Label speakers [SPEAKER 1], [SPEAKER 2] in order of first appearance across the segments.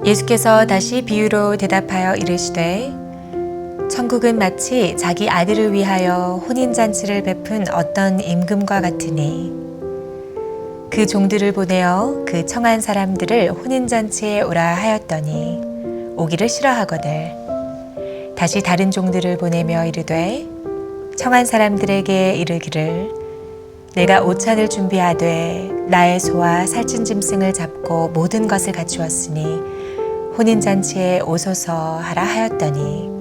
[SPEAKER 1] 예수께서 다시 비유로 대답하여 이르시되 천국은 마치 자기 아들을 위하여 혼인잔치를 베푼 어떤 임금과 같으니 그 종들을 보내어 그 청한 사람들을 혼인잔치에 오라 하였더니 오기를 싫어하거늘 다시 다른 종들을 보내며 이르되 청한 사람들에게 이르기를 내가 오찬을 준비하되 나의 소와 살찐 짐승을 잡고 모든 것을 갖추었으니 혼인잔치에 오소서 하라 하였더니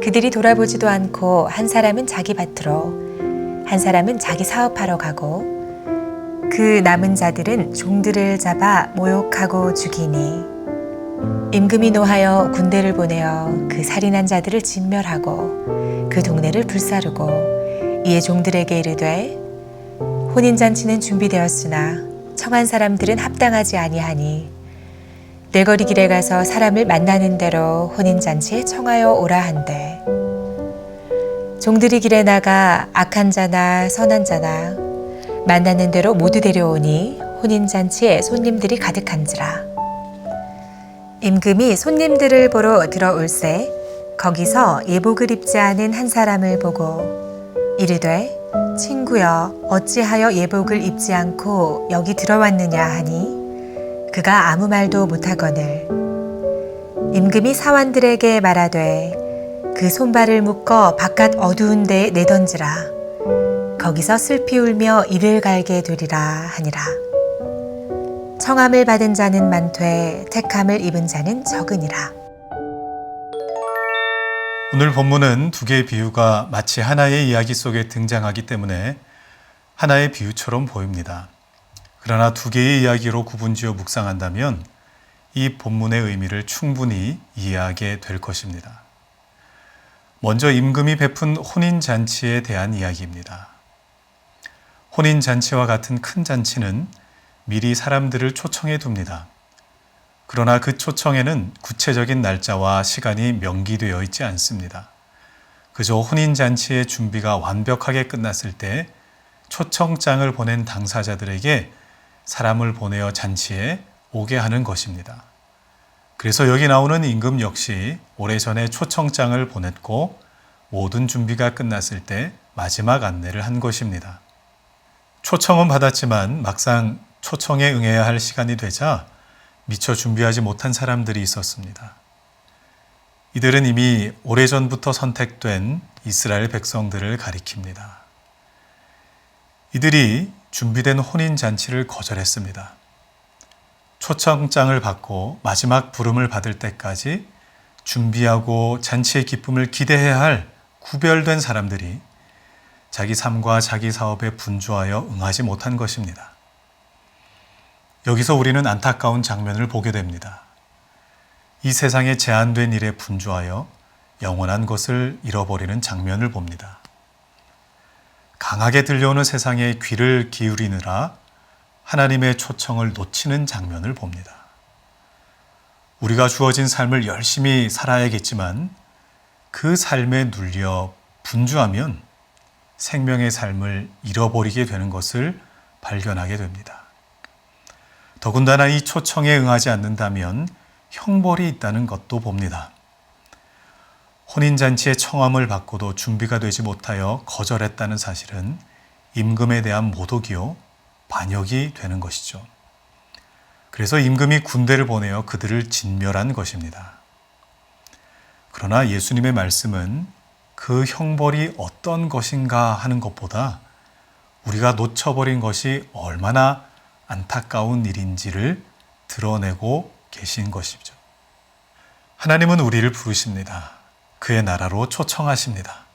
[SPEAKER 1] 그들이 돌아보지도 않고 한 사람은 자기 밭으로 한 사람은 자기 사업하러 가고 그 남은 자들은 종들을 잡아 모욕하고 죽이니 임금이 노하여 군대를 보내어 그 살인한 자들을 진멸하고 그 동네를 불사르고 이에 종들에게 이르되 혼인잔치는 준비되었으나 청한 사람들은 합당하지 아니하니 낼거리 길에 가서 사람을 만나는 대로 혼인잔치에 청하여 오라 한대 종들이 길에 나가 악한 자나 선한 자나 만나는 대로 모두 데려오니 혼인잔치에 손님들이 가득한지라 임금이 손님들을 보러 들어올세 거기서 예복을 입지 않은 한 사람을 보고 이르되 친구여 어찌하여 예복을 입지 않고 여기 들어왔느냐 하니 그가 아무 말도 못하거늘 임금이 사환들에게 말하되 그 손발을 묶어 바깥 어두운 데에 내던지라 거기서 슬피 울며 이를 갈게 되리라 하니라 청함을 받은 자는 많되 택함을 입은 자는 적으니라.
[SPEAKER 2] 오늘 본문은 두 개의 비유가 마치 하나의 이야기 속에 등장하기 때문에 하나의 비유처럼 보입니다. 그러나 두 개의 이야기로 구분지어 묵상한다면 이 본문의 의미를 충분히 이해하게 될 것입니다. 먼저 임금이 베푼 혼인잔치에 대한 이야기입니다. 혼인잔치와 같은 큰 잔치는 미리 사람들을 초청해 둡니다. 그러나 그 초청에는 구체적인 날짜와 시간이 명기되어 있지 않습니다. 그저 혼인잔치의 준비가 완벽하게 끝났을 때 초청장을 보낸 당사자들에게 사람을 보내어 잔치에 오게 하는 것입니다. 그래서 여기 나오는 임금 역시 오래전에 초청장을 보냈고 모든 준비가 끝났을 때 마지막 안내를 한 것입니다. 초청은 받았지만 막상 초청에 응해야 할 시간이 되자 미처 준비하지 못한 사람들이 있었습니다. 이들은 이미 오래전부터 선택된 이스라엘 백성들을 가리킵니다. 이들이 준비된 혼인잔치를 거절했습니다. 초청장을 받고 마지막 부름을 받을 때까지 준비하고 잔치의 기쁨을 기대해야 할 구별된 사람들이 자기 삶과 자기 사업에 분주하여 응하지 못한 것입니다. 여기서 우리는 안타까운 장면을 보게 됩니다. 이 세상에 제한된 일에 분주하여 영원한 것을 잃어버리는 장면을 봅니다. 강하게 들려오는 세상에 귀를 기울이느라 하나님의 초청을 놓치는 장면을 봅니다. 우리가 주어진 삶을 열심히 살아야겠지만 그 삶에 눌려 분주하면 생명의 삶을 잃어버리게 되는 것을 발견하게 됩니다. 더군다나 이 초청에 응하지 않는다면 형벌이 있다는 것도 봅니다. 혼인잔치의 청함을 받고도 준비가 되지 못하여 거절했다는 사실은 임금에 대한 모독이요, 반역이 되는 것이죠. 그래서 임금이 군대를 보내어 그들을 진멸한 것입니다. 그러나 예수님의 말씀은 그 형벌이 어떤 것인가 하는 것보다 우리가 놓쳐버린 것이 얼마나 안타까운 일인지를 드러내고 계신 것이죠. 하나님은 우리를 부르십니다. 그의 나라로 초청하십니다.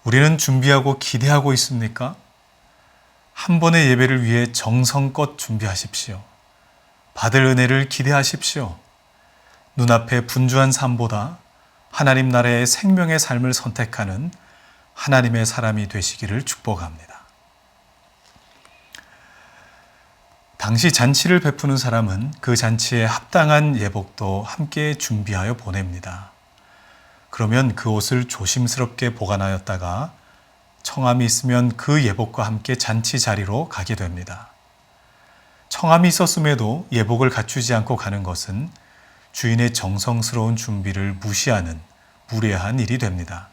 [SPEAKER 2] 우리는 준비하고 기대하고 있습니까? 한 번의 예배를 위해 정성껏 준비하십시오. 받을 은혜를 기대하십시오. 눈앞에 분주한 삶보다 하나님 나라의 생명의 삶을 선택하는 하나님의 사람이 되시기를 축복합니다. 당시 잔치를 베푸는 사람은 그 잔치에 합당한 예복도 함께 준비하여 보냅니다. 그러면 그 옷을 조심스럽게 보관하였다가 청함이 있으면 그 예복과 함께 잔치 자리로 가게 됩니다. 청함이 있었음에도 예복을 갖추지 않고 가는 것은 주인의 정성스러운 준비를 무시하는 무례한 일이 됩니다.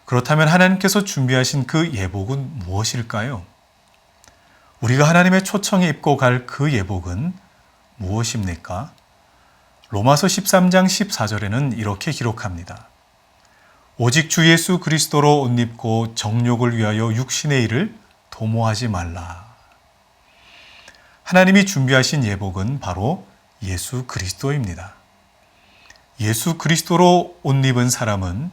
[SPEAKER 2] 그렇다면 하나님께서 준비하신 그 예복은 무엇일까요? 우리가 하나님의 초청에 입고 갈 그 예복은 무엇입니까? 로마서 13장 14절에는 이렇게 기록합니다. 오직 주 예수 그리스도로 옷 입고 정욕을 위하여 육신의 일을 도모하지 말라. 하나님이 준비하신 예복은 바로 예수 그리스도입니다. 예수 그리스도로 옷 입은 사람은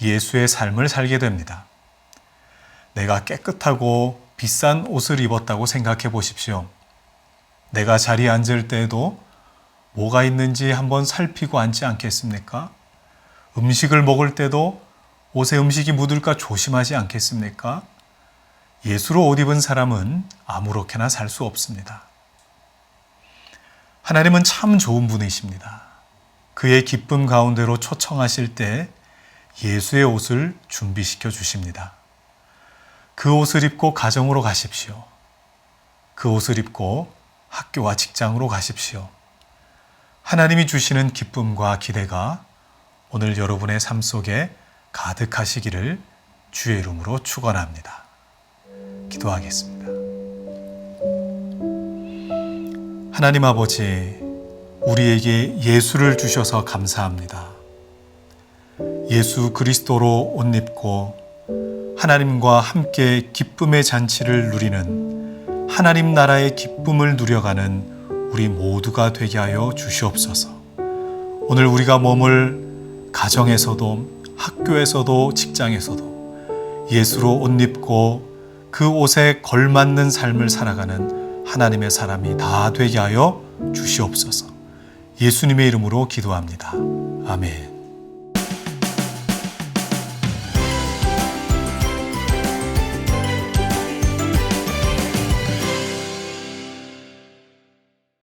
[SPEAKER 2] 예수의 삶을 살게 됩니다. 내가 깨끗하고 비싼 옷을 입었다고 생각해 보십시오. 내가 자리에 앉을 때에도 뭐가 있는지 한번 살피고 앉지 않겠습니까? 음식을 먹을 때도 옷에 음식이 묻을까 조심하지 않겠습니까? 예수로 옷 입은 사람은 아무렇게나 살 수 없습니다. 하나님은 참 좋은 분이십니다. 그의 기쁨 가운데로 초청하실 때 예수의 옷을 준비시켜 주십니다. 그 옷을 입고 가정으로 가십시오. 그 옷을 입고 학교와 직장으로 가십시오. 하나님이 주시는 기쁨과 기대가 오늘 여러분의 삶 속에 가득하시기를 주의 이름으로 축원합니다. 기도하겠습니다. 하나님 아버지, 우리에게 예수를 주셔서 감사합니다. 예수 그리스도로 옷 입고 하나님과 함께 기쁨의 잔치를 누리는 하나님 나라의 기쁨을 누려가는 우리 모두가 되게 하여 주시옵소서. 오늘 우리가 머물 가정에서도 학교에서도 직장에서도 예수로 옷 입고 그 옷에 걸맞는 삶을 살아가는 하나님의 사람이 다 되게 하여 주시옵소서. 예수님의 이름으로 기도합니다. 아멘.